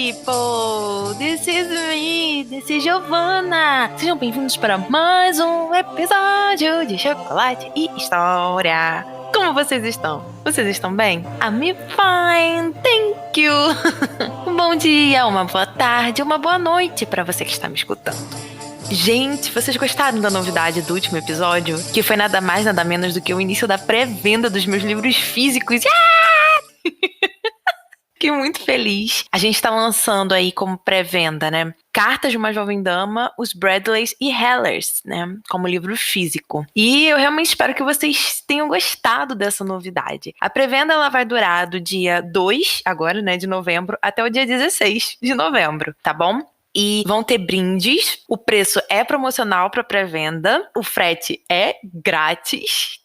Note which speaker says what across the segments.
Speaker 1: people! This is me! This is Giovanna! Sejam bem-vindos para mais um episódio de Chocolate e História! Como vocês estão? Vocês estão bem? I'm fine, thank you! Um bom dia, uma boa tarde, uma boa noite para você que está me escutando. Gente, vocês gostaram da novidade do último episódio? Que foi nada mais, nada menos do que o início da pré-venda dos meus livros físicos. Fiquei muito feliz. A gente tá lançando aí como pré-venda, né? Cartas de uma Jovem Dama, os Bradleys e Hellers, né? Como livro físico. E eu realmente espero que vocês tenham gostado dessa novidade. A pré-venda ela vai durar do dia 2, agora, né, de novembro, até o dia 16 de novembro, tá bom? E vão ter brindes, o preço é promocional para pré-venda, o frete é grátis.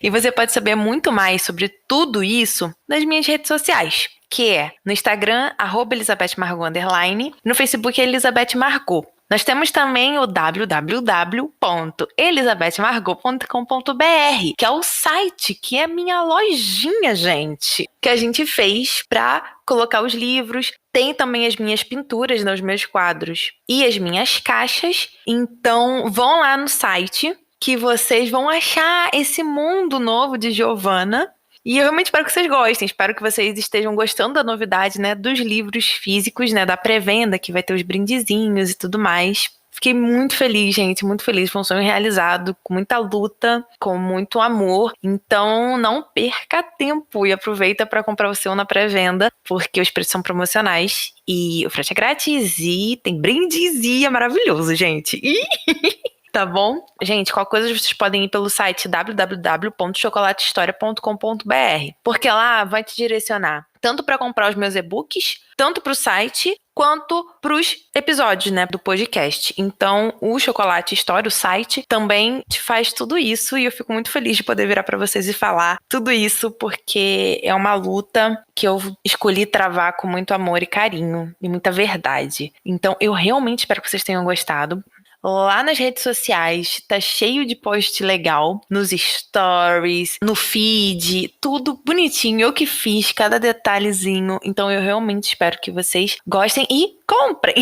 Speaker 1: E você pode saber muito mais sobre tudo isso nas minhas redes sociais, que é no Instagram, @ElizabethMargot_, no Facebook Elizabeth Margot. Nós temos também o www.elizabethmargot.com.br, que é o site, que é a minha lojinha, gente, que a gente fez para colocar os livros. Tem também as minhas pinturas nos meus quadros e as minhas caixas. Então, vão lá no site que vocês vão achar esse mundo novo de Giovanna. E eu realmente espero que vocês gostem, espero que vocês estejam gostando da novidade, né, dos livros físicos, né, da pré-venda, que vai ter os brindezinhos e tudo mais. Fiquei muito feliz, gente, muito feliz. Foi um sonho realizado, com muita luta, com muito amor. Então, não perca tempo e aproveita para comprar o seu na pré-venda, porque os preços são promocionais e o frete é grátis e tem brindes e é maravilhoso, gente. Tá bom? Gente, qualquer coisa vocês podem ir pelo site www.chocolatehistoria.com.br, porque lá vai te direcionar tanto para comprar os meus e-books, tanto para o site, quanto para os episódios, né, do podcast. Então, o Chocolate História, o site, também te faz tudo isso e eu fico muito feliz de poder virar para vocês e falar tudo isso, porque é uma luta que eu escolhi travar com muito amor e carinho e muita verdade. Então, eu realmente espero que vocês tenham gostado. Lá nas redes sociais, tá cheio de post legal, nos stories, no feed, tudo bonitinho. Eu que fiz cada detalhezinho, então eu realmente espero que vocês gostem e comprem,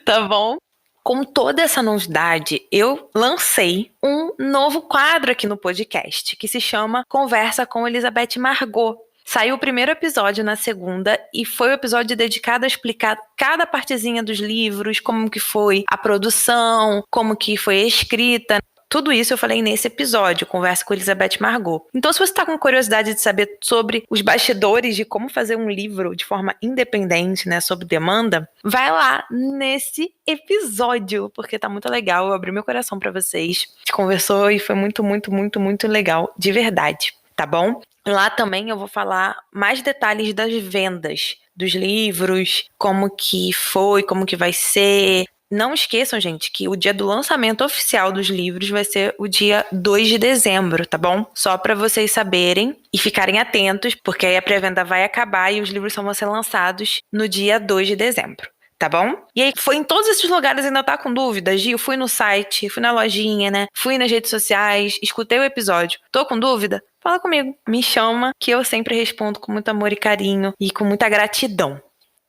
Speaker 1: tá bom? Com toda essa novidade, eu lancei um novo quadro aqui no podcast, que se chama Conversa com Elizabeth Margot. Saiu o primeiro episódio na segunda e foi o episódio dedicado a explicar cada partezinha dos livros, como que foi a produção, como que foi a escrita. Tudo isso eu falei nesse episódio, Conversa com Elizabeth Margot. Então, se você está com curiosidade de saber sobre os bastidores de como fazer um livro de forma independente, né, sob demanda, vai lá nesse episódio, porque tá muito legal. Eu abri meu coração para vocês. A gente conversou e foi muito, muito, muito, muito legal, de verdade, tá bom? Lá também eu vou falar mais detalhes das vendas dos livros, como que foi, como que vai ser. Não esqueçam, gente, que o dia do lançamento oficial dos livros vai ser o dia 2 de dezembro, tá bom? Só para vocês saberem e ficarem atentos, porque aí a pré-venda vai acabar e os livros só vão ser lançados no dia 2 de dezembro. Tá bom? E aí, foi em todos esses lugares, ainda tá com dúvida? Gil, fui no site, fui na lojinha, né? Fui nas redes sociais, escutei o episódio. Tô com dúvida? Fala comigo. Me chama, que eu sempre respondo com muito amor e carinho e com muita gratidão.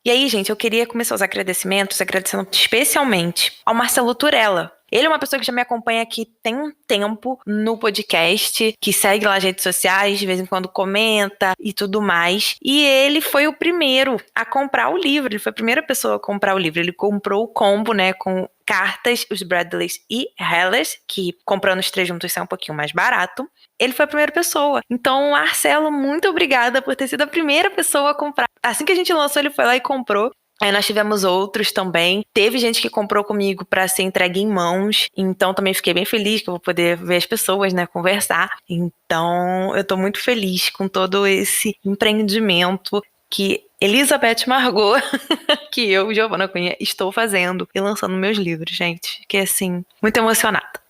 Speaker 1: E aí, gente, eu queria começar os agradecimentos, agradecendo especialmente ao Marcelo Turella. Ele é uma pessoa que já me acompanha aqui tem um tempo no podcast, que segue lá as redes sociais, de vez em quando comenta e tudo mais. E ele foi o primeiro a comprar o livro, ele foi a primeira pessoa a comprar o livro. Ele comprou o combo, né, com cartas, os Bradleys e Hellers, que comprando os 3 juntos sai um pouquinho mais barato. Ele foi a primeira pessoa. Então, Marcelo, muito obrigada por ter sido a primeira pessoa a comprar. Assim que a gente lançou, ele foi lá e comprou. Aí nós tivemos outros também. Teve gente que comprou comigo para ser entregue em mãos. Então também fiquei bem feliz que eu vou poder ver as pessoas, né, conversar. Então eu tô muito feliz com todo esse empreendimento que Elizabeth Margot, que eu, Giovanna Cunha, estou fazendo e lançando meus livros, gente. Fiquei assim, muito emocionada.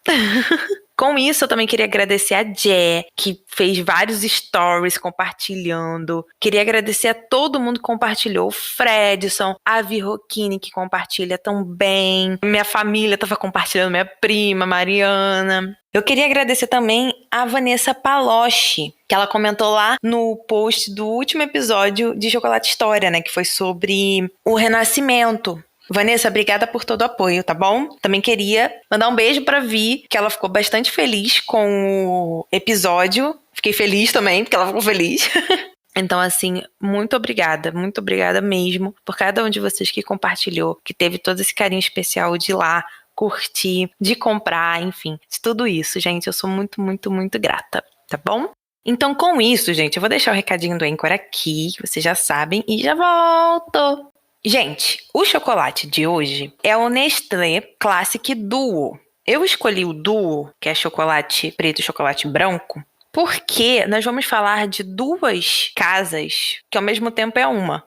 Speaker 1: Com isso, eu também queria agradecer a Jé, que fez vários stories compartilhando. Queria agradecer a todo mundo que compartilhou. O Fredson, a Vi Rocchini, que compartilha também. Minha família estava compartilhando, minha prima, Mariana. Eu queria agradecer também a Vanessa Palocci, que ela comentou lá no post do último episódio de Chocolate História, né? Que foi sobre o Renascimento. Vanessa, obrigada por todo o apoio, tá bom? Também queria mandar um beijo pra Vi, que ela ficou bastante feliz com o episódio. Fiquei feliz também, porque ela ficou feliz. Então, assim, muito obrigada mesmo por cada um de vocês que compartilhou, que teve todo esse carinho especial de ir lá, curtir, de comprar, enfim, de tudo isso, gente. Eu sou muito, muito, muito grata, tá bom? Então, com isso, gente, eu vou deixar o recadinho do Anchor aqui, que vocês já sabem, e já volto! Gente, o chocolate de hoje é o Nestlé Classic Duo. Eu escolhi o Duo, que é chocolate preto e chocolate branco, porque nós vamos falar de duas casas que ao mesmo tempo é uma.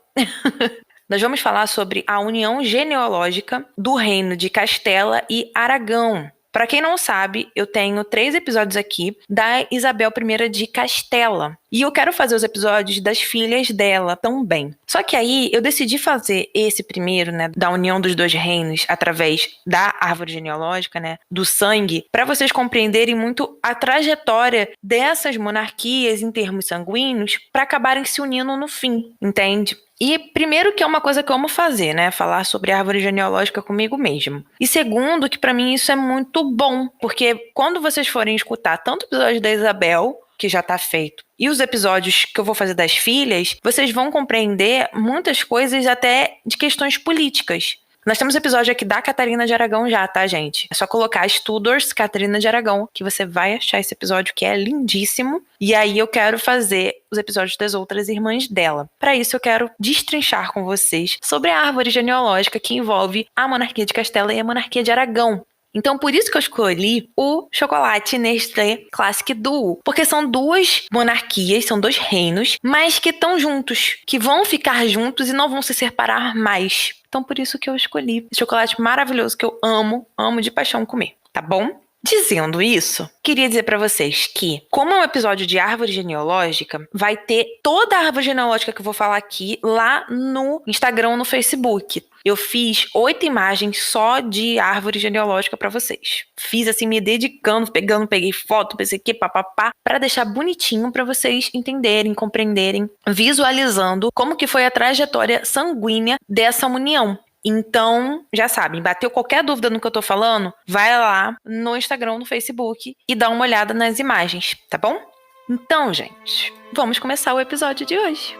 Speaker 1: Nós vamos falar sobre a união genealógica do reino de Castela e Aragão. Para quem não sabe, eu tenho 3 episódios aqui da Isabel I de Castela. E eu quero fazer os episódios das filhas dela também. Só que aí eu decidi fazer esse primeiro, né, da união dos 2 reinos através da árvore genealógica, né, do sangue, para vocês compreenderem muito a trajetória dessas monarquias em termos sanguíneos para acabarem se unindo no fim, entende? E primeiro que é uma coisa que eu amo fazer, né? Falar sobre a árvore genealógica comigo mesmo. E segundo que pra mim isso é muito bom, porque quando vocês forem escutar tanto o episódio da Isabel, que já tá feito, e os episódios que eu vou fazer das filhas, vocês vão compreender muitas coisas até de questões políticas. Nós temos episódio aqui da Catarina de Aragão já, tá, gente? É só colocar Tudors Catarina de Aragão, que você vai achar esse episódio que é lindíssimo. E aí eu quero fazer os episódios das outras irmãs dela. Para isso eu quero destrinchar com vocês sobre a árvore genealógica que envolve a monarquia de Castela e a monarquia de Aragão. Então, por isso que eu escolhi o chocolate Nestlé Classic Duo. Porque são 2 monarquias, são 2 reinos, mas que estão juntos, que vão ficar juntos e não vão se separar mais. Então, por isso que eu escolhi esse chocolate maravilhoso que eu amo de paixão comer, tá bom? Dizendo isso, queria dizer pra vocês que, como é um episódio de árvore genealógica, vai ter toda a árvore genealógica que eu vou falar aqui lá no Instagram, no Facebook. Eu fiz 8 imagens só de árvore genealógica pra vocês. Fiz assim, me dedicando, peguei foto, pensei que papapá, pra deixar bonitinho pra vocês entenderem, compreenderem, visualizando como que foi a trajetória sanguínea dessa união. Então, já sabem, bateu qualquer dúvida no que eu tô falando, vai lá no Instagram, no Facebook e dá uma olhada nas imagens, tá bom? Então, gente, vamos começar o episódio de hoje.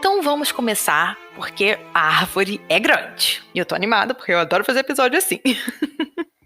Speaker 1: Então vamos começar, porque a árvore é grande. E eu tô animada, porque eu adoro fazer episódio assim.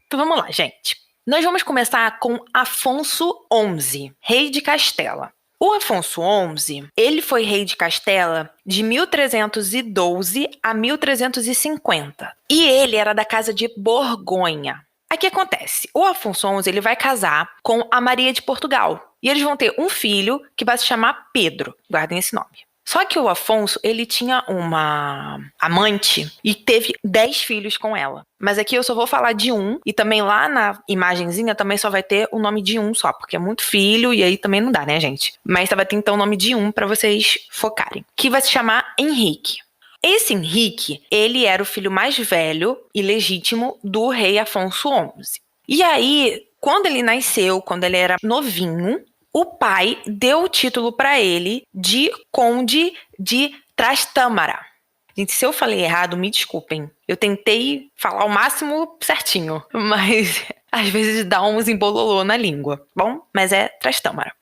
Speaker 1: Então vamos lá, gente. Nós vamos começar com Afonso XI, rei de Castela. O Afonso XI, ele foi rei de Castela de 1312 a 1350. E ele era da casa de Borgonha. Aí o que acontece? O Afonso XI, ele vai casar com a Maria de Portugal. E eles vão ter um filho que vai se chamar Pedro. Guardem esse nome. Só que o Afonso, ele tinha uma amante e teve 10 filhos com ela. Mas aqui eu só vou falar de um, e também lá na imagenzinha também só vai ter o nome de um só, porque é muito filho e aí também não dá, né, gente? Mas vai ter então o nome de um pra vocês focarem, que vai se chamar Henrique. Esse Henrique, ele era o filho mais velho e legítimo do rei Afonso XI. E aí, quando ele nasceu, quando ele era novinho, o pai deu o título para ele de Conde de Trastâmara. Gente, se eu falei errado, me desculpem. Eu tentei falar o máximo certinho, mas às vezes dá uns embololô na língua, bom? Mas é Trastâmara.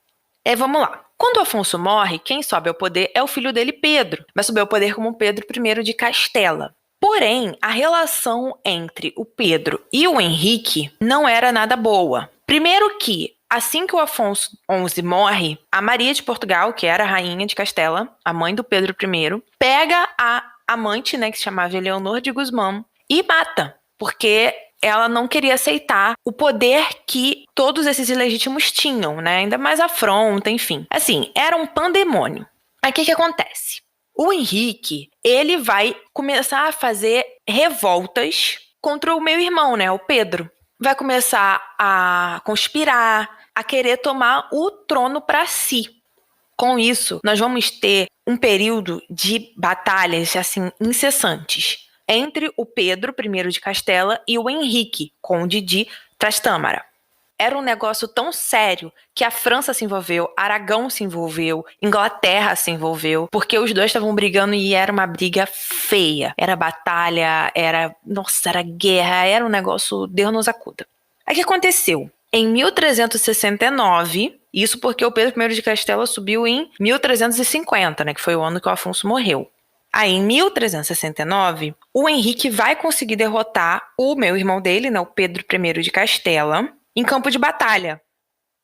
Speaker 1: Vamos lá. Quando o Afonso morre, quem sobe ao poder é o filho dele, Pedro. Vai subir ao poder como Pedro I de Castela. Porém, a relação entre o Pedro e o Henrique não era nada boa. Primeiro que, assim que o Afonso XI morre, a Maria de Portugal, que era a rainha de Castela, a mãe do Pedro I, pega a amante, né, que se chamava Eleonor de Guzmán, e mata, porque ela não queria aceitar o poder que todos esses ilegítimos tinham, né, ainda mais afronta, enfim. Assim, era um pandemônio. Aí o que acontece? O Henrique, ele vai começar a fazer revoltas contra o meu irmão, né, o Pedro. Vai começar a conspirar, a querer tomar o trono para si. Com isso, nós vamos ter um período de batalhas, assim, incessantes entre o Pedro I de Castela e o Henrique, conde de Trastâmara. Era um negócio tão sério que a França se envolveu, Aragão se envolveu, Inglaterra se envolveu, porque os dois estavam brigando e era uma briga feia. Era batalha, era guerra, era um negócio, Deus nos acuda. Aí o que aconteceu? Em 1369, isso porque o Pedro I de Castela subiu em 1350, né, que foi o ano que o Afonso morreu. Aí, em 1369, o Henrique vai conseguir derrotar o meu irmão dele, né, o Pedro I de Castela, em campo de batalha.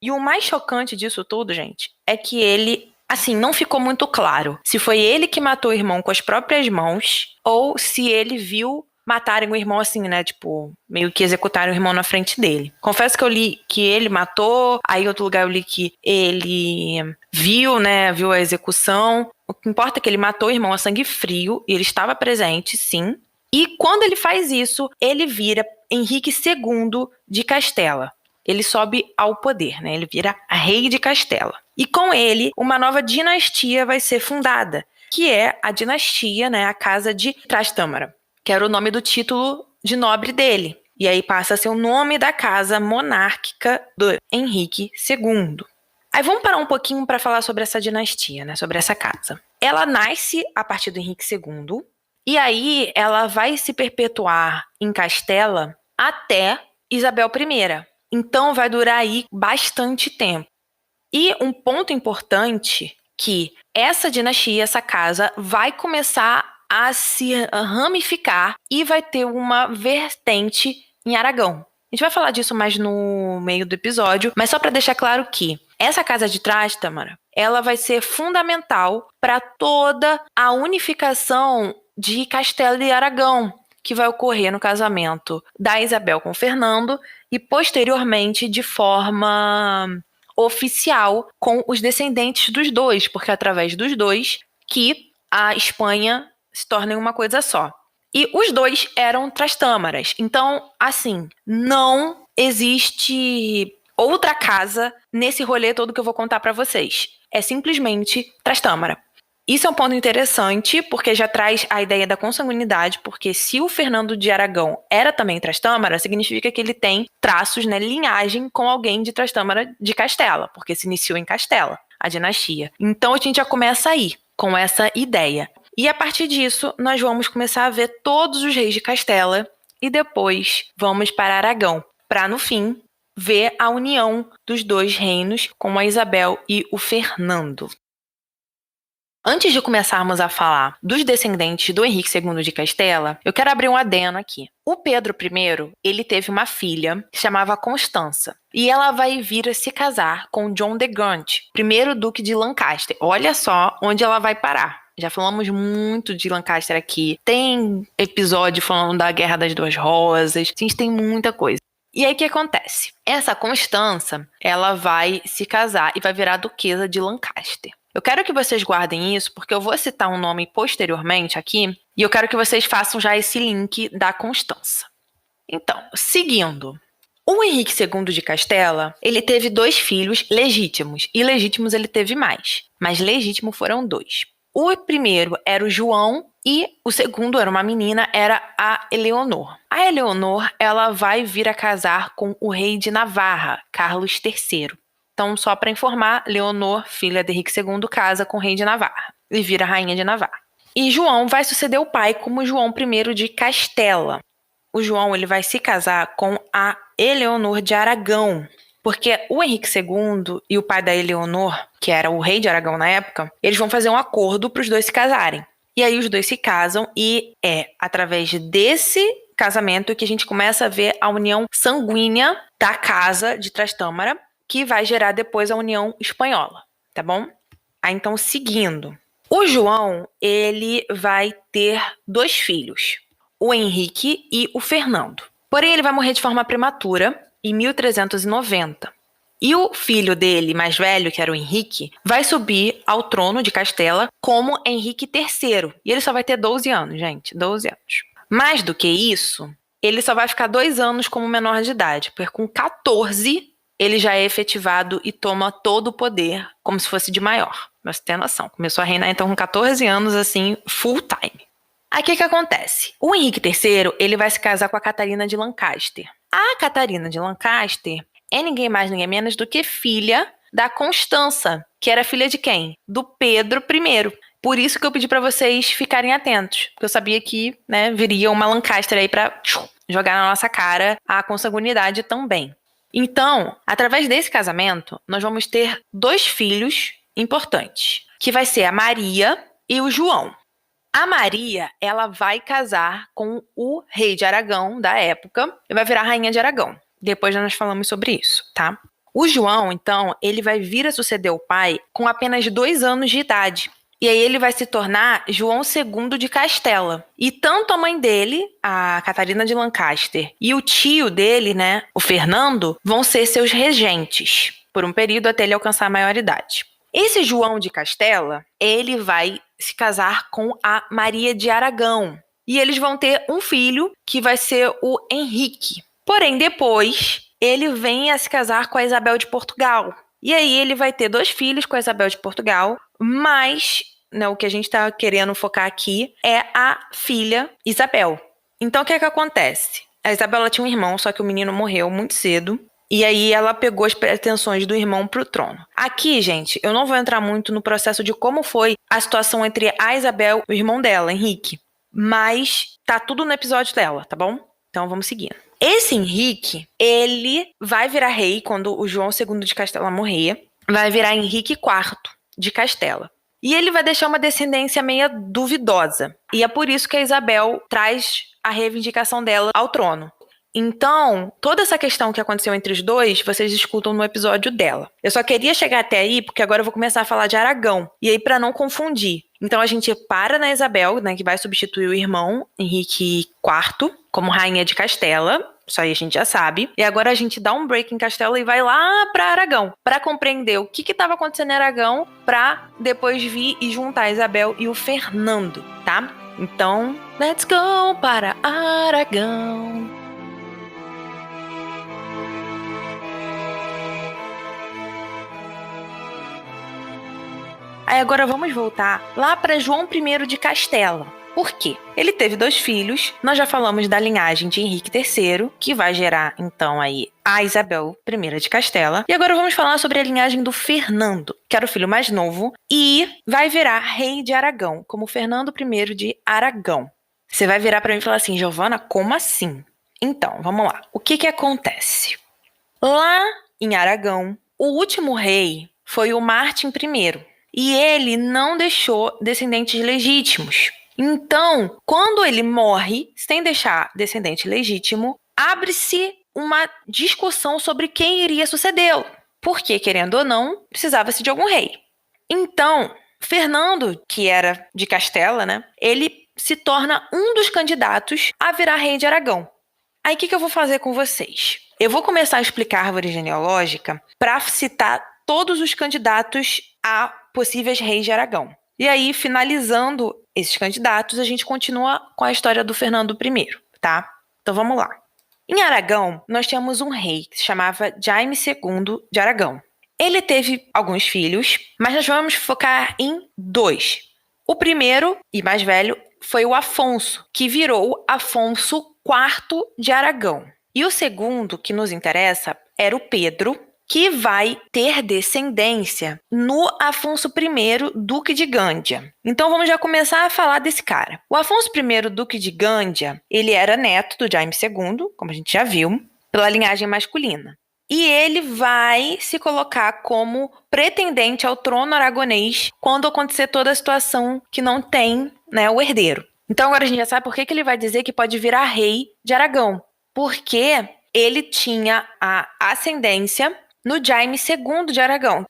Speaker 1: E o mais chocante disso tudo, gente, é que ele, assim, não ficou muito claro se foi ele que matou o irmão com as próprias mãos ou se ele viu matarem o irmão assim, né, tipo, meio que executaram o irmão na frente dele. Confesso que eu li que ele matou, aí em outro lugar eu li que ele viu, né, viu a execução. O que importa é que ele matou o irmão a sangue frio e ele estava presente, sim. E quando ele faz isso, ele vira Henrique II de Castela. Ele sobe ao poder, né? Ele vira rei de Castela. E com ele, uma nova dinastia vai ser fundada, que é a dinastia, né, a Casa de Trastâmara, que era o nome do título de nobre dele. E aí passa a ser o nome da casa monárquica do Henrique II. Aí vamos parar um pouquinho para falar sobre essa dinastia, né, sobre essa casa. Ela nasce a partir do Henrique II, e aí ela vai se perpetuar em Castela até Isabel I. Então vai durar aí bastante tempo. E um ponto importante que essa dinastia, essa casa, vai começar a se ramificar e vai ter uma vertente em Aragão. A gente vai falar disso mais no meio do episódio, mas só para deixar claro que essa casa de Trastâmara, ela vai ser fundamental para toda a unificação de Castela e Aragão, que vai ocorrer no casamento da Isabel com o Fernando e posteriormente de forma oficial com os descendentes dos dois, porque é através dos dois que a Espanha se torna uma coisa só. E os dois eram Trastâmaras. Então, assim, não existe outra casa nesse rolê todo que eu vou contar para vocês. É simplesmente Trastâmara. Isso é um ponto interessante, porque já traz a ideia da consanguinidade, porque se o Fernando de Aragão era também Trastâmara, significa que ele tem traços, né, linhagem com alguém de Trastâmara de Castela, porque se iniciou em Castela, a dinastia. Então a gente já começa aí, com essa ideia. E a partir disso, nós vamos começar a ver todos os reis de Castela e depois vamos para Aragão, para no fim ver a união dos dois reinos com a Isabel e o Fernando. Antes de começarmos a falar dos descendentes do Henrique II de Castela, eu quero abrir um adeno aqui. O Pedro I, ele teve uma filha que se chamava Constança, e ela vai vir a se casar com John de Gaunt, primeiro duque de Lancaster. Olha só onde ela vai parar. Já falamos muito de Lancaster aqui. Tem episódio falando da Guerra das Duas Rosas. A gente tem muita coisa. E aí o que acontece? Essa Constança, ela vai se casar e vai virar duquesa de Lancaster. Eu quero que vocês guardem isso, porque eu vou citar um nome posteriormente aqui, e eu quero que vocês façam já esse link da Constança. Então, seguindo. O Henrique II de Castela, ele teve 2 filhos legítimos, e legítimos ele teve mais, mas legítimo foram 2. O primeiro era o João, e o segundo era uma menina, era a Eleonor. A Eleonor, ela vai vir a casar com o rei de Navarra, Carlos III. Então, só para informar, Leonor, filha de Henrique II, casa com o rei de Navarra e vira rainha de Navarra. E João vai suceder o pai como João I de Castela. O João, ele vai se casar com a Eleonor de Aragão, porque o Henrique II e o pai da Eleonor, que era o rei de Aragão na época, eles vão fazer um acordo para os dois se casarem. E aí os dois se casam e é através desse casamento que a gente começa a ver a união sanguínea da casa de Trastâmara, que vai gerar depois a União Espanhola, tá bom? Aí, então, seguindo. O João, ele vai ter 2 filhos, o Henrique e o Fernando. Porém, ele vai morrer de forma prematura, em 1390. E o filho dele, mais velho, que era o Henrique, vai subir ao trono de Castela como Henrique III. E ele só vai ter 12 anos, gente, 12 anos. Mais do que isso, ele só vai ficar 2 anos como menor de idade, porque com 14 ele já é efetivado e toma todo o poder, como se fosse de maior. Mas você tem noção, começou a reinar então com 14 anos, assim, full time. Aí o que acontece? O Henrique III, ele vai se casar com a Catarina de Lancaster. A Catarina de Lancaster é ninguém mais, ninguém menos do que filha da Constança, que era filha de quem? Do Pedro I. Por isso que eu pedi pra vocês ficarem atentos, porque eu sabia que, né, viria uma Lancaster aí pra jogar na nossa cara a consanguinidade também. Então, através desse casamento, nós vamos ter 2 filhos importantes, que vai ser a Maria e o João. A Maria, ela vai casar com o rei de Aragão da época e vai virar rainha de Aragão. Depois nós falamos sobre isso, tá? O João, então, ele vai vir a suceder o pai com apenas 2 anos de idade. E aí ele vai se tornar João II de Castela. E tanto a mãe dele, a Catarina de Lancaster, e o tio dele, né, o Fernando, vão ser seus regentes por um período até ele alcançar a maioridade. Esse João de Castela, ele vai se casar com a Maria de Aragão. E eles vão ter um filho que vai ser o Henrique. Porém, depois, ele vem a se casar com a Isabel de Portugal. E aí ele vai ter 2 filhos com a Isabel de Portugal, mas, né, o que a gente está querendo focar aqui é a filha Isabel. Então, o que acontece? A Isabela tinha um irmão, só que o menino morreu muito cedo. E aí ela pegou as pretensões do irmão pro trono. Aqui, gente, eu não vou entrar muito no processo de como foi a situação entre a Isabel e o irmão dela, Henrique. Mas tá tudo no episódio dela, tá bom? Então vamos seguindo. Esse Henrique, ele vai virar rei quando o João II de Castela morrer. Vai virar Henrique IV de Castela. E ele vai deixar uma descendência meio duvidosa. E é por isso que a Isabel traz a reivindicação dela ao trono. Então, toda essa questão que aconteceu entre os dois, vocês escutam no episódio dela. Eu só queria chegar até aí, porque agora eu vou começar a falar de Aragão. E aí, para não confundir. Então, a gente para na Isabel, né, que vai substituir o irmão, Henrique IV, como rainha de Castela. Isso aí a gente já sabe. E agora a gente dá um break em Castela e vai lá para Aragão, para compreender o que estava acontecendo em Aragão, para depois vir e juntar a Isabel e o Fernando, tá? Então, let's go para Aragão. Aí agora vamos voltar lá para João I de Castela. Por quê? Ele teve 2 filhos, nós já falamos da linhagem de Henrique III, que vai gerar então aí a Isabel I de Castela. E agora vamos falar sobre a linhagem do Fernando, que era o filho mais novo, e vai virar rei de Aragão, como Fernando I de Aragão. Você vai virar para mim e falar assim, Giovana, como assim? Então, vamos lá. O que acontece? Lá em Aragão, o último rei foi o Martim I, e ele não deixou descendentes legítimos. Então, quando ele morre, sem deixar descendente legítimo, abre-se uma discussão sobre quem iria sucedê-lo. Porque, querendo ou não, precisava-se de algum rei. Então, Fernando, que era de Castela, né, ele se torna um dos candidatos a virar rei de Aragão. Aí, o que eu vou fazer com vocês? Eu vou começar a explicar a árvore genealógica para citar todos os candidatos a possíveis reis de Aragão. E aí, finalizando esses candidatos, a gente continua com a história do Fernando I, tá? Então vamos lá. Em Aragão, nós tínhamos um rei que se chamava Jaime II de Aragão. Ele teve alguns filhos, mas nós vamos focar em 2. O primeiro, e mais velho, foi o Afonso, que virou Afonso IV de Aragão. E o segundo, que nos interessa, era o Pedro, que vai ter descendência no Afonso I, Duque de Gândia. Então vamos já começar a falar desse cara. O Afonso I, Duque de Gândia, ele era neto do Jaime II, como a gente já viu, pela linhagem masculina. E ele vai se colocar como pretendente ao trono aragonês quando acontecer toda a situação que não tem, né, o herdeiro. Então agora a gente já sabe por que ele vai dizer que pode virar rei de Aragão. Porque ele tinha a ascendência no Jaime II de Aragão.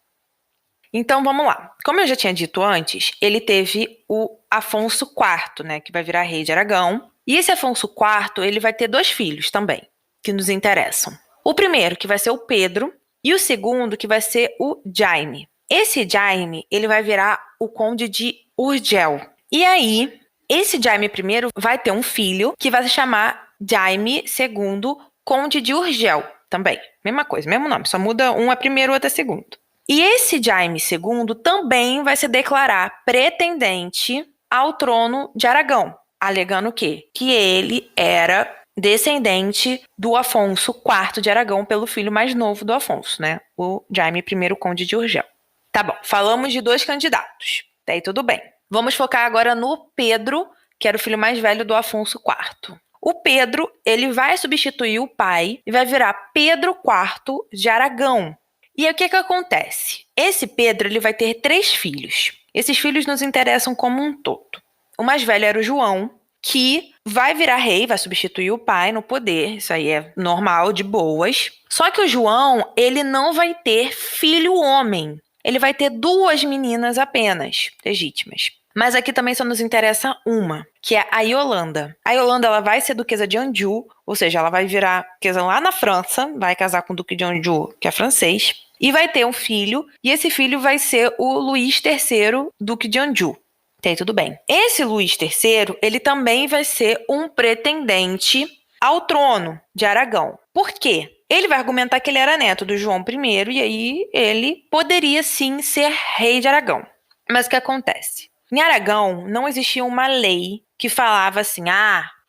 Speaker 1: Então, vamos lá. Como eu já tinha dito antes, ele teve o Afonso IV, né, que vai virar rei de Aragão. E esse Afonso IV, ele vai ter 2 filhos também, que nos interessam. O primeiro, que vai ser o Pedro, e o segundo, que vai ser o Jaime. Esse Jaime, ele vai virar o conde de Urgel. E aí, esse Jaime I vai ter um filho que vai se chamar Jaime II, Conde de Urgel, também. Mesma coisa, mesmo nome, só muda um é primeiro, outro é segundo. E esse Jaime II também vai se declarar pretendente ao trono de Aragão, alegando o quê? Que ele era descendente do Afonso IV de Aragão pelo filho mais novo do Afonso, né? O Jaime I, Conde de Urgel. Tá bom, falamos de 2 candidatos. Daí tudo bem. Vamos focar agora no Pedro, que era o filho mais velho do Afonso IV. O Pedro, ele vai substituir o pai e vai virar Pedro IV de Aragão. E aí, o que acontece? Esse Pedro, ele vai ter 3 filhos. Esses filhos nos interessam como um todo. O mais velho era o João, que vai virar rei, vai substituir o pai no poder. Isso aí é normal, de boas. Só que o João, ele não vai ter filho homem. Ele vai ter 2 meninas apenas, legítimas. Mas aqui também só nos interessa uma, que é a Yolanda. A Yolanda, ela vai ser duquesa de Anjou, ou seja, ela vai virar duquesa lá na França, vai casar com o duque de Anjou, que é francês, e vai ter um filho, e esse filho vai ser o Luís III, duque de Anjou. Tem tudo bem. Esse Luís III, ele também vai ser um pretendente ao trono de Aragão. Por quê? Ele vai argumentar que ele era neto do João I, e aí ele poderia sim ser rei de Aragão. Mas o que acontece? Em Aragão, não existia uma lei que falava assim,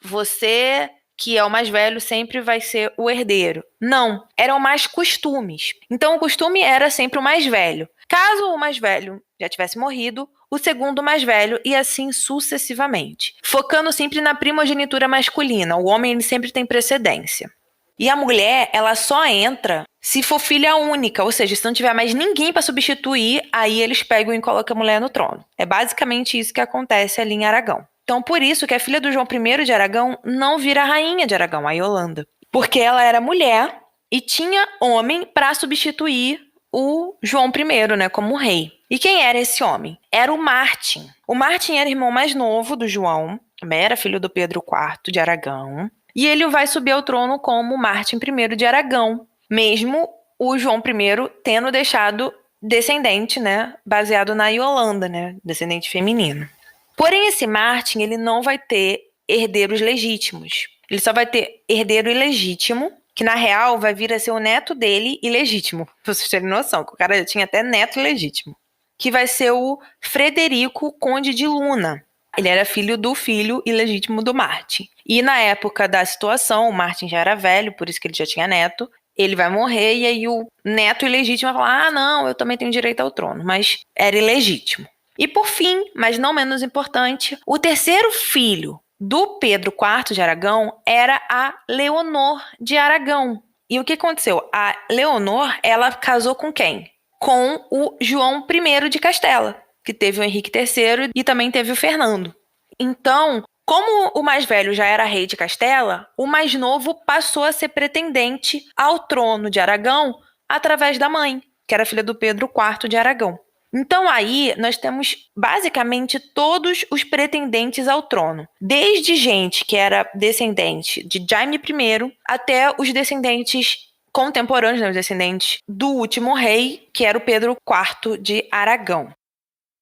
Speaker 1: você que é o mais velho sempre vai ser o herdeiro. Não, eram mais costumes. Então, o costume era sempre o mais velho. Caso o mais velho já tivesse morrido, o segundo mais velho e assim sucessivamente. Focando sempre na primogenitura masculina. O homem ele sempre tem precedência. E a mulher, ela só entra se for filha única, ou seja, se não tiver mais ninguém para substituir, aí eles pegam e colocam a mulher no trono. É basicamente isso que acontece ali em Aragão. Então, por isso que a filha do João I de Aragão não vira rainha de Aragão, a Yolanda. Porque ela era mulher e tinha homem para substituir o João I, né, como rei. E quem era esse homem? Era o Martim. O Martim era irmão mais novo do João, também era filho do Pedro IV de Aragão. E ele vai subir ao trono como Martim I de Aragão, mesmo o João I tendo deixado descendente, né, baseado na Yolanda, né, descendente feminino. Porém, esse Martim, ele não vai ter herdeiros legítimos. Ele só vai ter herdeiro ilegítimo, que na real vai vir a ser o neto dele ilegítimo, pra vocês terem noção, que o cara já tinha até neto ilegítimo, que vai ser o Frederico, Conde de Luna. Ele era filho do filho ilegítimo do Martim. E na época da situação, o Martim já era velho, por isso que ele já tinha neto. Ele vai morrer e aí o neto ilegítimo vai falar, não, eu também tenho direito ao trono, mas era ilegítimo. E por fim, mas não menos importante, o terceiro filho do Pedro IV de Aragão era a Leonor de Aragão. E o que aconteceu? A Leonor, ela casou com quem? Com o João I de Castela, que teve o Henrique III e também teve o Fernando. Então, como o mais velho já era rei de Castela, o mais novo passou a ser pretendente ao trono de Aragão através da mãe, que era filha do Pedro IV de Aragão. Então aí nós temos basicamente todos os pretendentes ao trono, desde gente que era descendente de Jaime I até os descendentes contemporâneos, né, os descendentes do último rei, que era o Pedro IV de Aragão.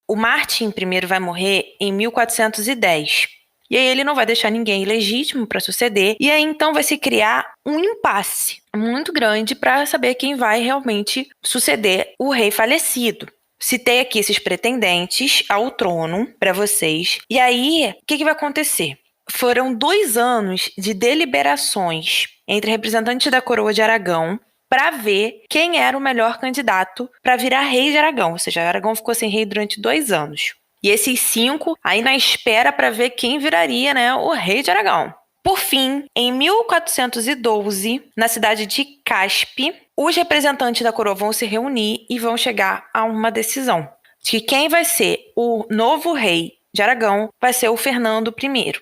Speaker 1: O Martim I vai morrer em 1410. E aí ele não vai deixar ninguém ilegítimo para suceder. E aí então vai se criar um impasse muito grande para saber quem vai realmente suceder o rei falecido. Citei aqui esses pretendentes ao trono para vocês. E aí, o que vai acontecer? Foram 2 anos de deliberações entre representantes da coroa de Aragão para ver quem era o melhor candidato para virar rei de Aragão. Ou seja, Aragão ficou sem rei durante 2 anos. E esses 5 aí na espera para ver quem viraria, né, o rei de Aragão. Por fim, em 1412, na cidade de Caspe, os representantes da coroa vão se reunir e vão chegar a uma decisão de que quem vai ser o novo rei de Aragão vai ser o Fernando I.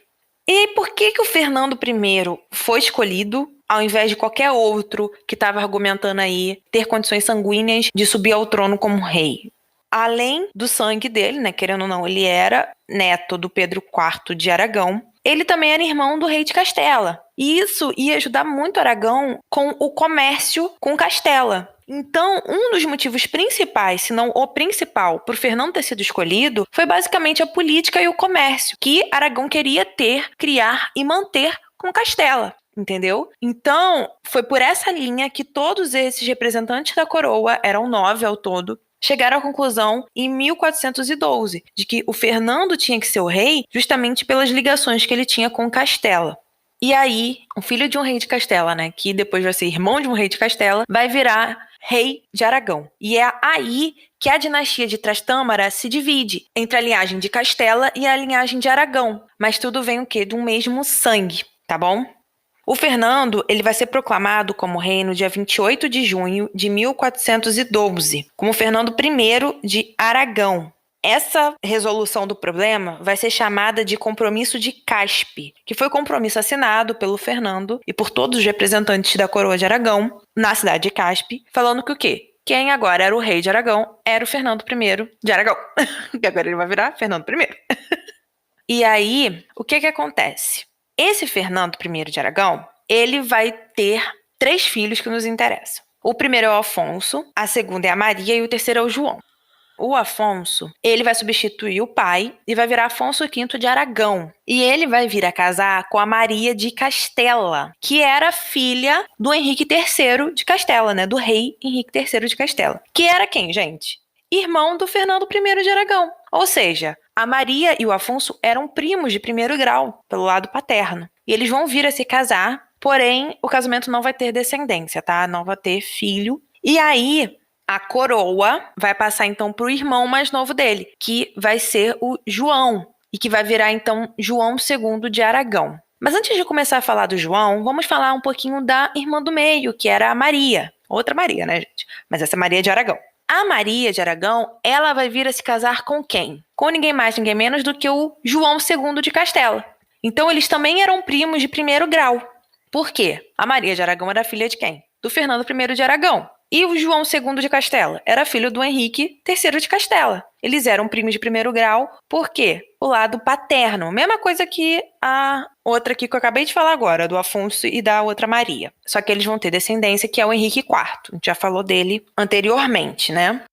Speaker 1: E por que o Fernando I foi escolhido ao invés de qualquer outro que estava argumentando aí ter condições sanguíneas de subir ao trono como rei? Além do sangue dele, né, querendo ou não, ele era neto do Pedro IV de Aragão, ele também era irmão do rei de Castela. E isso ia ajudar muito Aragão com o comércio com Castela. Então, um dos motivos principais, se não o principal, por Fernando ter sido escolhido, foi basicamente a política e o comércio que Aragão queria ter, criar e manter com Castela. entendeu? Então, foi por essa linha que todos esses representantes da coroa, eram 9 ao todo, chegaram à conclusão em 1412 de que o Fernando tinha que ser o rei justamente pelas ligações que ele tinha com Castela. E aí, o filho de um rei de Castela, né, que depois vai ser irmão de um rei de Castela, vai virar rei de Aragão. E é aí que a dinastia de Trastâmara se divide entre a linhagem de Castela e a linhagem de Aragão. Mas tudo vem o quê? Do mesmo sangue, tá bom? O Fernando, ele vai ser proclamado como rei no dia 28 de junho de 1412, como Fernando I de Aragão. Essa resolução do problema vai ser chamada de Compromisso de Caspe, que foi o compromisso assinado pelo Fernando e por todos os representantes da coroa de Aragão na cidade de Caspe, falando que o quê? Quem agora era o rei de Aragão era o Fernando I de Aragão, que agora ele vai virar Fernando I. E aí, o que acontece? Esse Fernando I de Aragão, ele vai ter 3 filhos que nos interessam. O primeiro é o Afonso, a segunda é a Maria e o terceiro é o João. O Afonso, ele vai substituir o pai e vai virar Afonso V de Aragão. E ele vai vir a casar com a Maria de Castela, que era filha do Henrique III de Castela, né? Do rei Henrique III de Castela. Que era quem, gente? Irmão do Fernando I de Aragão. Ou seja, a Maria e o Afonso eram primos de primeiro grau, pelo lado paterno. E eles vão vir a se casar, porém, o casamento não vai ter descendência, tá? Não vai ter filho. E aí, a coroa vai passar, então, para o irmão mais novo dele, que vai ser o João. E que vai virar, então, João II de Aragão. Mas antes de começar a falar do João, vamos falar um pouquinho da irmã do meio, que era a Maria. Outra Maria, né, gente? Mas essa é Maria de Aragão. A Maria de Aragão, ela vai vir a se casar com quem? Com ninguém mais, ninguém menos do que o João II de Castela. Então, eles também eram primos de primeiro grau. Por quê? A Maria de Aragão era filha de quem? Do Fernando I de Aragão. E o João II de Castela era filho do Henrique III de Castela. Eles eram primos de primeiro grau, por quê? O lado paterno. Mesma coisa que a outra aqui que eu acabei de falar agora, do Afonso e da outra Maria. Só que eles vão ter descendência, que é o Henrique IV. A gente já falou dele anteriormente, né?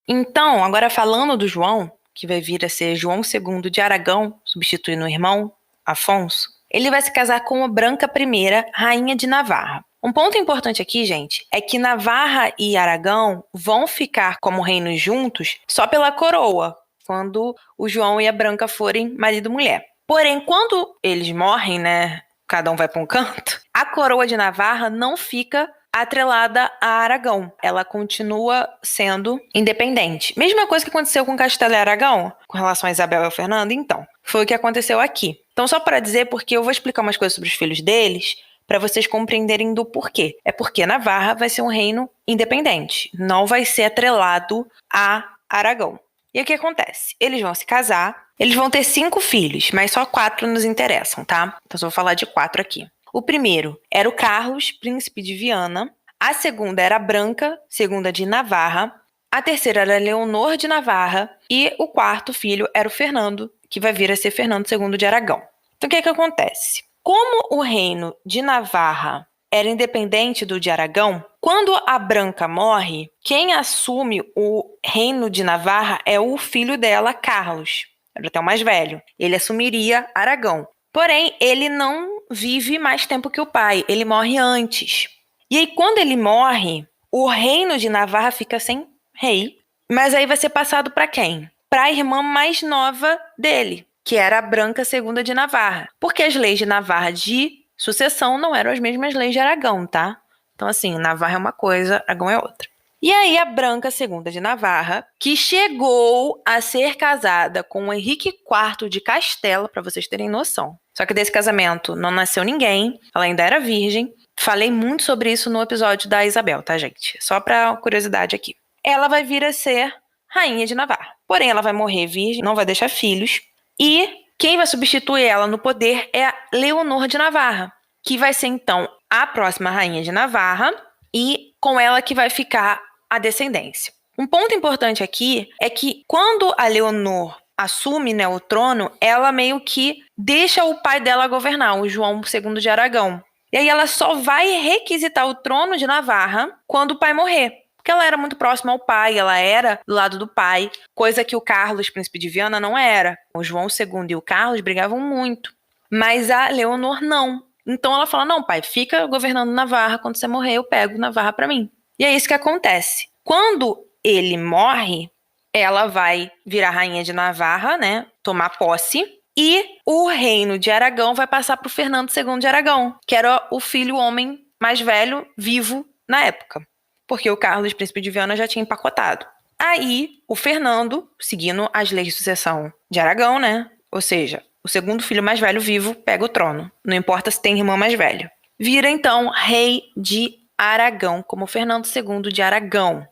Speaker 1: Então, agora falando do João, que vai vir a ser João II de Aragão, substituindo o irmão, Afonso, ele vai se casar com a Branca I, rainha de Navarra. Um ponto importante aqui, gente, é que Navarra e Aragão vão ficar como reinos juntos só pela coroa, quando o João e a Branca forem marido e mulher. Porém, quando eles morrem, né, cada um vai para um canto, a coroa de Navarra não fica atrelada a Aragão. Ela continua sendo independente. Mesma coisa que aconteceu com Castela e Aragão, com relação a Isabel e ao Fernando, então. Foi o que aconteceu aqui. Então, só para dizer, porque eu vou explicar umas coisas sobre os filhos deles, para vocês compreenderem do porquê. É porque Navarra vai ser um reino independente, não vai ser atrelado a Aragão. E o que acontece? Eles vão se casar, eles vão ter 5 filhos, mas só 4 nos interessam, tá? Então, só vou falar de 4 aqui. O primeiro era o Carlos, príncipe de Viana. A segunda era a Branca, segunda de Navarra. A terceira era Leonor de Navarra. E o quarto filho era o Fernando, que vai vir a ser Fernando II de Aragão. Então, o que acontece? Como o reino de Navarra era independente do de Aragão, quando a Branca morre, quem assume o reino de Navarra é o filho dela, Carlos. Era até o mais velho. Ele assumiria Aragão. Porém, ele não vive mais tempo que o pai. Ele morre antes. E aí, quando ele morre, o reino de Navarra fica sem rei. Mas aí vai ser passado para quem? Para a irmã mais nova dele, que era a Branca II de Navarra. Porque as leis de Navarra de sucessão não eram as mesmas leis de Aragão, tá? Então, assim, Navarra é uma coisa, Aragão é outra. E aí, a Branca II de Navarra, que chegou a ser casada com o Henrique IV de Castela, para vocês terem noção. Só que desse casamento não nasceu ninguém, ela ainda era virgem. Falei muito sobre isso no episódio da Isabel, tá, gente? Só pra curiosidade aqui. Ela vai vir a ser rainha de Navarra. Porém, ela vai morrer virgem, não vai deixar filhos. E quem vai substituir ela no poder é a Leonor de Navarra, que vai ser, então, a próxima rainha de Navarra e com ela que vai ficar a descendência. Um ponto importante aqui é que quando a Leonor assume, né, o trono, ela meio que deixa o pai dela governar, o João II de Aragão. E aí ela só vai requisitar o trono de Navarra quando o pai morrer. Porque ela era muito próxima ao pai, ela era do lado do pai, coisa que o Carlos, príncipe de Viana, não era. O João II e o Carlos brigavam muito. Mas a Leonor não. Então ela fala, não, pai, fica governando Navarra, quando você morrer eu pego Navarra pra mim. E é isso que acontece. Quando ele morre, ela vai virar rainha de Navarra, né, tomar posse, e o reino de Aragão vai passar pro Fernando II de Aragão, que era o filho homem mais velho vivo na época, porque o Carlos, príncipe de Viana, já tinha empacotado. Aí, o Fernando, seguindo as leis de sucessão de Aragão, né, ou seja, o segundo filho mais velho vivo pega o trono, não importa se tem irmão mais velho. Vira, então, rei de Aragão, como Fernando II de Aragão.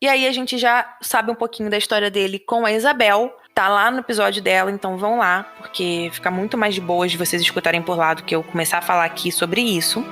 Speaker 1: E aí a gente já sabe um pouquinho da história dele com a Isabel, tá lá no episódio dela, então vão lá, porque fica muito mais de boas de vocês escutarem por lá do que eu começar a falar aqui sobre isso.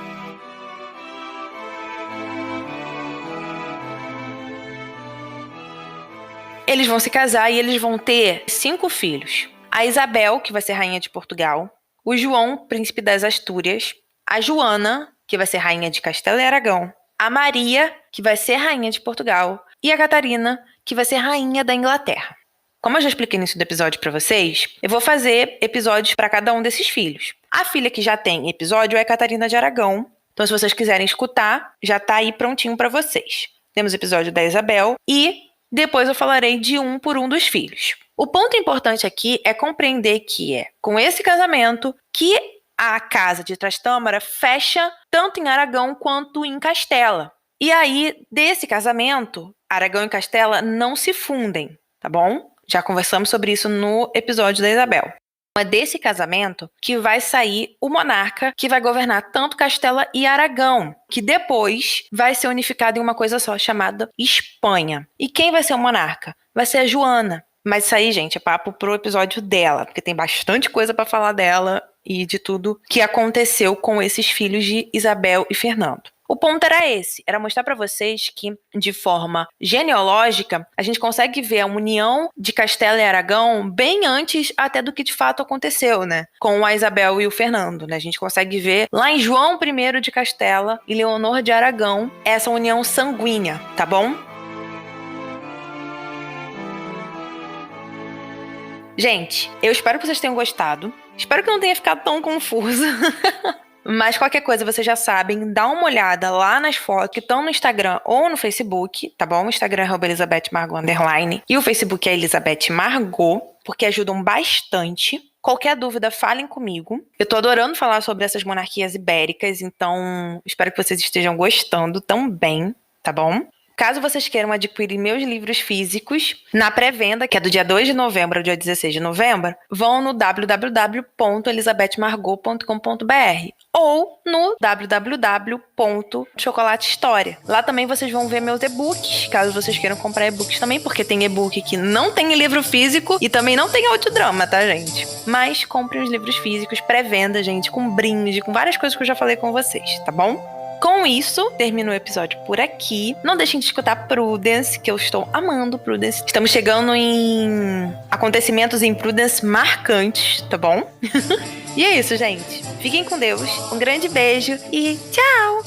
Speaker 1: Eles vão se casar e eles vão ter 5 filhos. A Isabel, que vai ser rainha de Portugal, o João, príncipe das Astúrias, a Joana, que vai ser rainha de Castela e Aragão, a Maria, que vai ser rainha de Portugal, e a Catarina, que vai ser rainha da Inglaterra. Como eu já expliquei no início do episódio pra vocês, eu vou fazer episódios para cada um desses filhos. A filha que já tem episódio é a Catarina de Aragão. Então, se vocês quiserem escutar, já tá aí prontinho para vocês. Temos o episódio da Isabel e depois eu falarei de um por um dos filhos. O ponto importante aqui é compreender que é com esse casamento que a casa de Trastâmara fecha tanto em Aragão quanto em Castela. E aí, desse casamento, Aragão e Castela não se fundem, tá bom? Já conversamos sobre isso no episódio da Isabel. É desse casamento que vai sair o monarca que vai governar tanto Castela e Aragão, que depois vai ser unificado em uma coisa só, chamada Espanha. E quem vai ser o monarca? Vai ser a Joana. Mas isso aí, gente, é papo pro episódio dela, porque tem bastante coisa pra falar dela e de tudo que aconteceu com esses filhos de Isabel e Fernando. O ponto era esse, era mostrar para vocês que, de forma genealógica, a gente consegue ver a união de Castela e Aragão bem antes até do que de fato aconteceu, né? Com a Isabel e o Fernando, né? A gente consegue ver lá em João I de Castela e Leonor de Aragão essa união sanguínea, tá bom? Gente, eu espero que vocês tenham gostado. Espero que não tenha ficado tão confuso. Mas qualquer coisa, vocês já sabem, dá uma olhada lá nas fotos que estão no Instagram ou no Facebook, tá bom? O Instagram é @ElizabethMargot_ e o Facebook é Elizabeth Margot, porque ajudam bastante. Qualquer dúvida, falem comigo. Eu tô adorando falar sobre essas monarquias ibéricas, então espero que vocês estejam gostando também, tá bom? Caso vocês queiram adquirir meus livros físicos, na pré-venda, que é do dia 2 de novembro ao dia 16 de novembro, vão no www.elizabethmargot.com.br ou no www.chocolatehistoria. Lá também vocês vão ver meus e-books, caso vocês queiram comprar e-books também, porque tem e-book que não tem livro físico e também não tem audiodrama, tá, gente? Mas comprem os livros físicos, pré-venda, gente, com brinde, com várias coisas que eu já falei com vocês, tá bom? Com isso, termino o episódio por aqui. Não deixem de escutar Prudence, que eu estou amando Prudence. Estamos chegando em acontecimentos em Prudence marcantes, tá bom? E é isso, gente. Fiquem com Deus. Um grande beijo e tchau!